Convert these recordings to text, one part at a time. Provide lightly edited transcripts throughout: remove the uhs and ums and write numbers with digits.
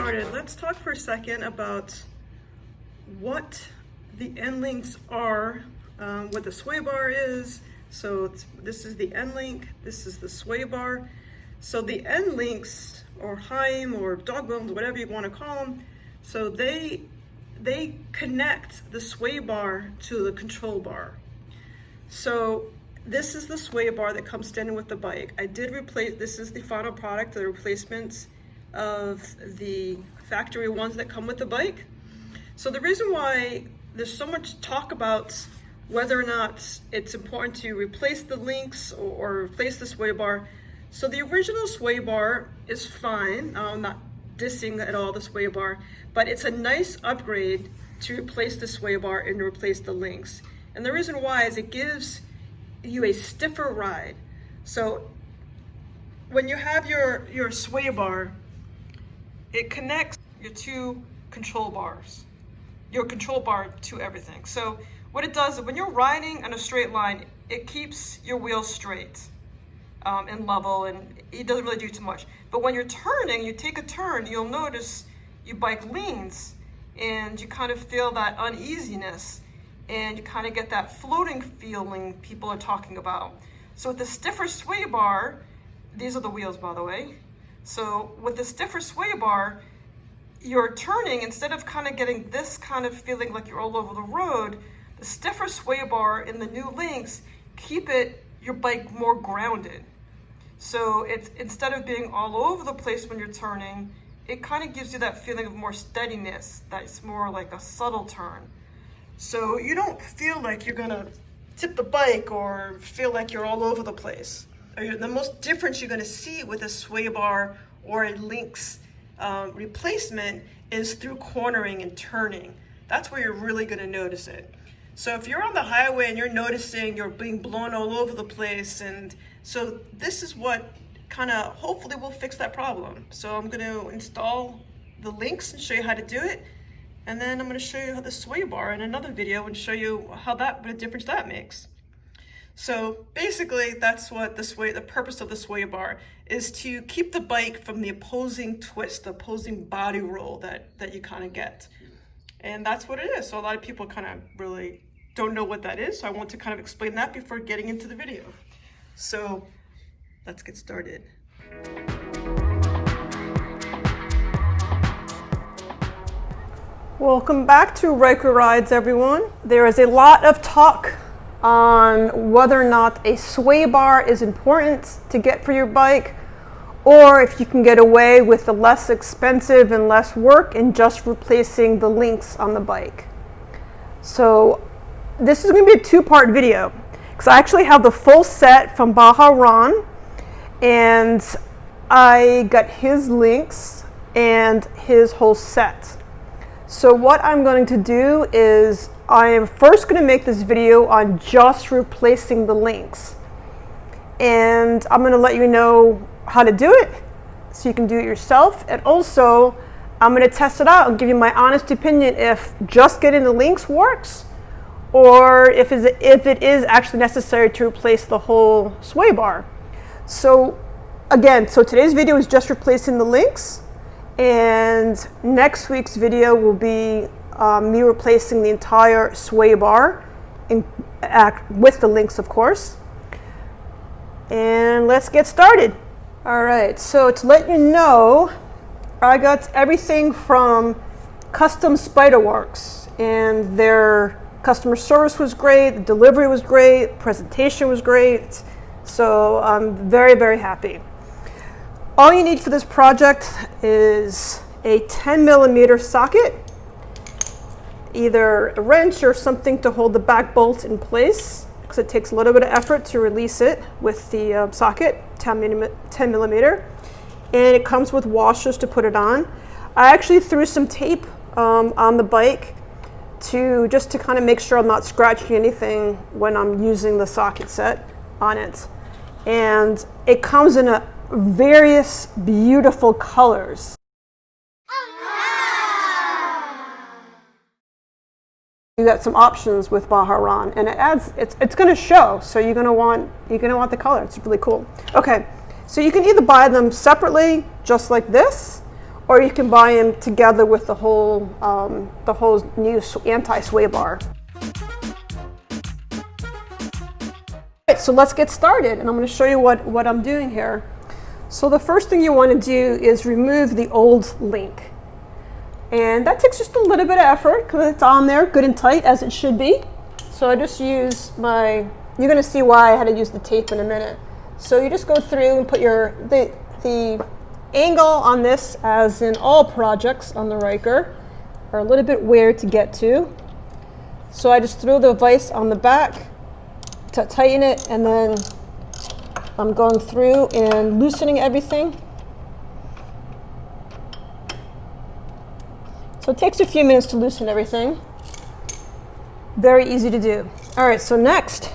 started, let's talk for a second about what the end links are, what the sway bar is. So this is the end link, this is the sway bar. So the end links, or Heim or dog bones, whatever you want to call them, so they connect the sway bar to the control bar. So this is the sway bar that comes standard with the bike. I did replace, this is the final product, the replacements of the factory ones that come with the bike. So the reason why there's so much talk about whether or not it's important to replace the links or replace the sway bar. So the original sway bar is fine. I'm not dissing at all the sway bar, but it's a nice upgrade to replace the sway bar and to replace the links. And the reason why is it gives you a stiffer ride. So when you have your sway bar, it connects your two control bars, your control bar to everything. So what it does is when you're riding on a straight line, it keeps your wheels straight and level, and it doesn't really do too much. But when you're turning, you take a turn, you'll notice your bike leans and you kind of feel that uneasiness and you kind of get that floating feeling people are talking about. So with the stiffer sway bar, these are the wheels, by the way. So with the stiffer sway bar, you're turning, instead of kind of getting this kind of feeling like you're all over the road, the stiffer sway bar in the new links keep your bike more grounded. So it's, instead of being all over the place when you're turning, it kind of gives you that feeling of more steadiness, that's more like a subtle turn. So you don't feel like you're gonna tip the bike or feel like you're all over the place. The most difference you're gonna see with a sway bar or a links replacement is through cornering and turning. That's where you're really gonna notice it. So if you're on the highway and you're noticing you're being blown all over the place, and so this is what kind of hopefully will fix that problem. So I'm gonna install the links and show you how to do it. And then I'm gonna show you how the sway bar in another video and show you what a difference that makes. So basically that's what the purpose of the sway bar is, to keep the bike from the opposing twist, the opposing body roll that you kind of get. And that's what it is. So a lot of people kind of really don't know what that is. So I want to kind of explain that before getting into the video. So let's get started. Welcome back to Ryker Rydes, everyone. There is a lot of talk on whether or not a sway bar is important to get for your bike, or if you can get away with the less expensive and less work in just replacing the links on the bike. So this is going to be a two-part video, because I actually have the full set from Baja Ron, and I got his links and his whole set. So what I'm going to do is I am first going to make this video on just replacing the links, and I'm going to let you know how to do it so you can do it yourself, and also I'm going to test it out and give you my honest opinion if just getting the links works, or if it is actually necessary to replace the whole sway bar. So again, today's video is just replacing the links, and next week's video will be me replacing the entire sway bar with the links, of course. And let's get started. All right, so to let you know, I got everything from Custom Spyder Works, and their customer service was great, the delivery was great, presentation was great. So I'm very, very happy. All you need for this project is a 10mm socket, either a wrench or something to hold the back bolt in place, because it takes a little bit of effort to release it with the socket, 10mm, and it comes with washers to put it on. I actually threw some tape on the bike just to kind of make sure I'm not scratching anything when I'm using the socket set on it. And it comes in various beautiful colors. You got some options with Baja Ron, and it's going to show. So you're going to want the color. It's really cool. Okay, so you can either buy them separately, just like this, or you can buy them together with the whole new anti-sway bar. All right, so let's get started, and I'm going to show you what I'm doing here. So the first thing you want to do is remove the old link. And that takes just a little bit of effort because it's on there good and tight as it should be. So I just use you're going to see why I had to use the tape in a minute. So you just go through and put the angle on this, as in all projects on the Ryker, are a little bit weird to get to. So I just threw the vise on the back to tighten it, and then I'm going through and loosening everything. So it takes a few minutes to loosen everything. Very easy to do. All right, so next,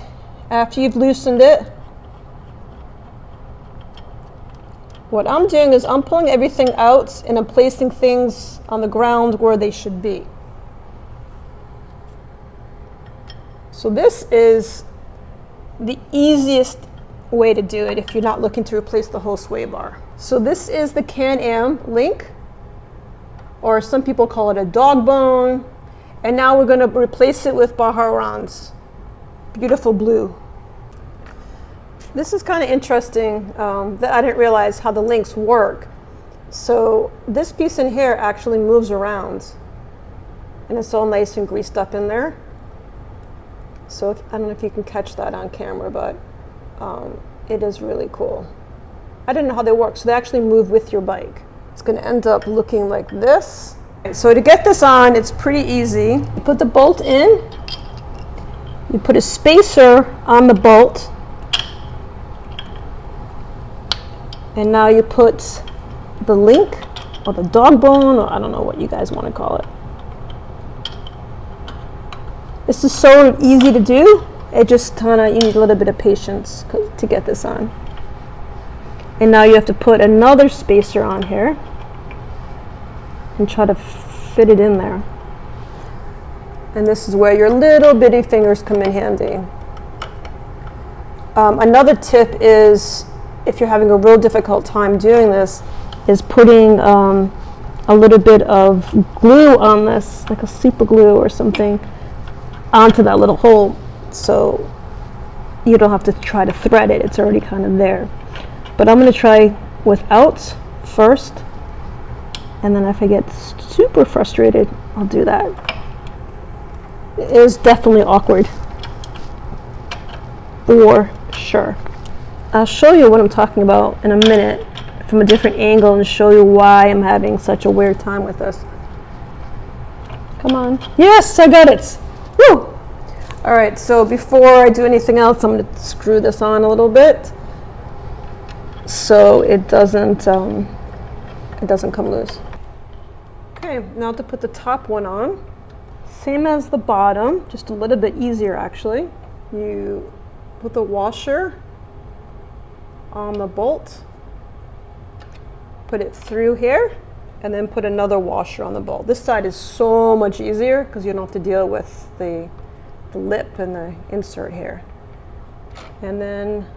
after you've loosened it, what I'm doing is I'm pulling everything out and I'm placing things on the ground where they should be. So this is the easiest way to do it if you're not looking to replace the whole sway bar. So this is the Can-Am link, or some people call it a dog bone. And now we're going to replace it with Baja beautiful blue. This is kind of interesting that I didn't realize how the links work. So this piece in here actually moves around, and it's all nice and greased up in there. So I don't know if you can catch that on camera, but it is really cool. I didn't know how they work. So they actually move with your bike. It's going to end up looking like this. So to get this on, it's pretty easy. You put the bolt in, you put a spacer on the bolt, and now you put the link, or the dog bone, or I don't know what you guys want to call it. This is so easy to do. It just kind of, you need a little bit of patience to get this on. And now you have to put another spacer on here and try to fit it in there. And this is where your little bitty fingers come in handy. Another tip is, if you're having a real difficult time doing this, is putting a little bit of glue on this, like a super glue or something, onto that little hole, so you don't have to try to thread it. It's already kind of there. But I'm going to try without first, and then if I get super frustrated, I'll do that. It is definitely awkward, for sure. I'll show you what I'm talking about in a minute from a different angle and show you why I'm having such a weird time with this. Come on. Yes, I got it. Woo! All right, so before I do anything else, I'm going to screw this on a little bit so it doesn't come loose. Okay, now to put the top one on. Same as the bottom, just a little bit easier actually. You put the washer on the bolt, put it through here, and then put another washer on the bolt. This side is so much easier because you don't have to deal with the lip and the insert here. And then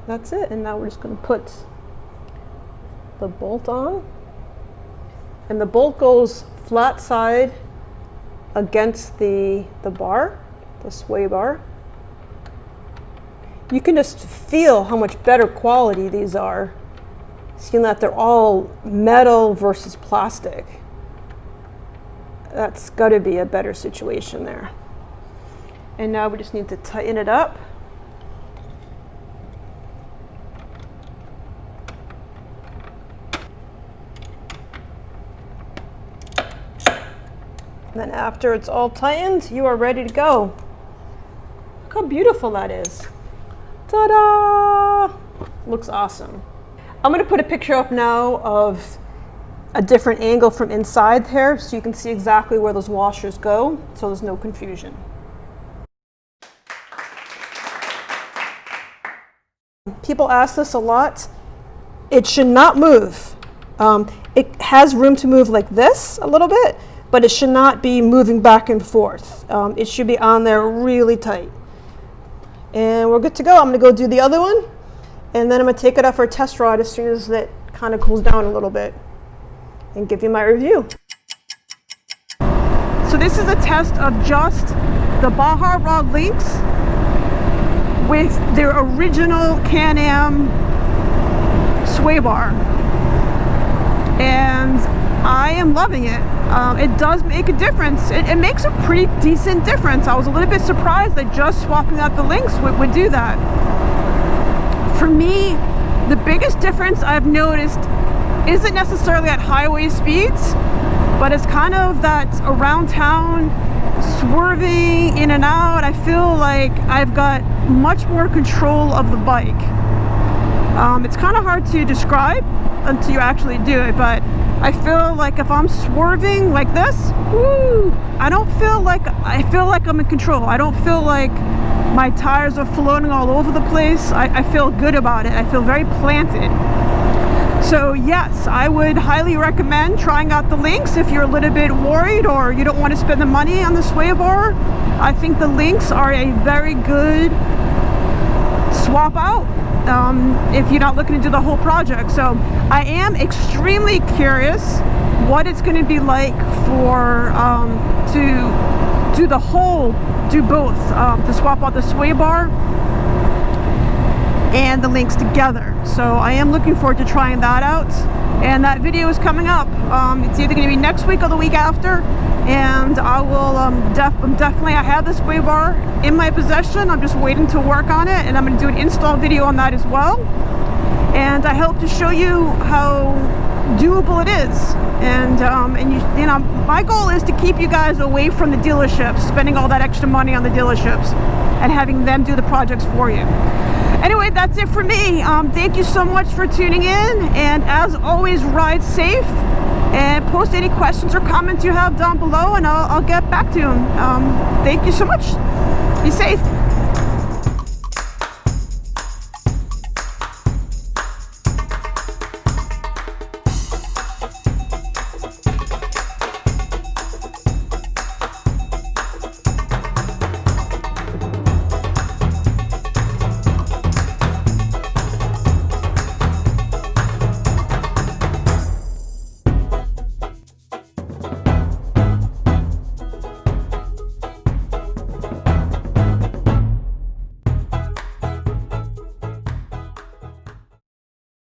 that's it. And now we're just going to put the bolt on. And the bolt goes flat side against the bar, the sway bar. You can just feel how much better quality these are, seeing that they're all metal versus plastic. That's got to be a better situation there. And now we just need to tighten it up. And then after it's all tightened, you are ready to go. Look how beautiful that is. Ta-da! Looks awesome. I'm going to put a picture up now of a different angle from inside here so you can see exactly where those washers go, so there's no confusion. People ask this a lot. It should not move. It has room to move like this a little bit, but it should not be moving back and forth. It should be on there really tight. And we're good to go. I'm going to go do the other one, and then I'm going to take it up for a test ride as soon as it kind of cools down a little bit. and give you my review. So this is a test of just the Baja rod links with their original Can-Am sway bar, and I am loving it. It does make a difference. It makes a pretty decent difference. I was a little bit surprised that just swapping out the links would do that. For me, the biggest difference I've noticed isn't necessarily at highway speeds, but it's kind of that around town, swerving in and out. I feel like I've got much more control of the bike. It's kind of hard to describe until you actually do it, but I feel like if I'm swerving like this, woo, I feel like I'm in control. I don't feel like my tires are floating all over the place. I feel good about it. I feel very planted. So yes, I would highly recommend trying out the links if you're a little bit worried or you don't want to spend the money on the sway bar. I think the links are a very good swap out if you're not looking to do the whole project. So I am extremely curious what it's going to be like for to do both, to swap out the sway bar and the links together. So I am looking forward to trying that out, and that video is coming up. It's either going to be next week or the week after, and I will definitely, I have the sway bar in my possession. I'm just waiting to work on it, and I'm going to do an install video on that as well, and I hope to show you how doable it is. And you know, my goal is to keep you guys away from the dealerships, spending all that extra money on the dealerships and having them do the projects for you. Anyway, that's it for me. Thank you so much for tuning in, and as always, ride safe and post any questions or comments you have down below, and I'll get back to them. Thank you so much. Be safe.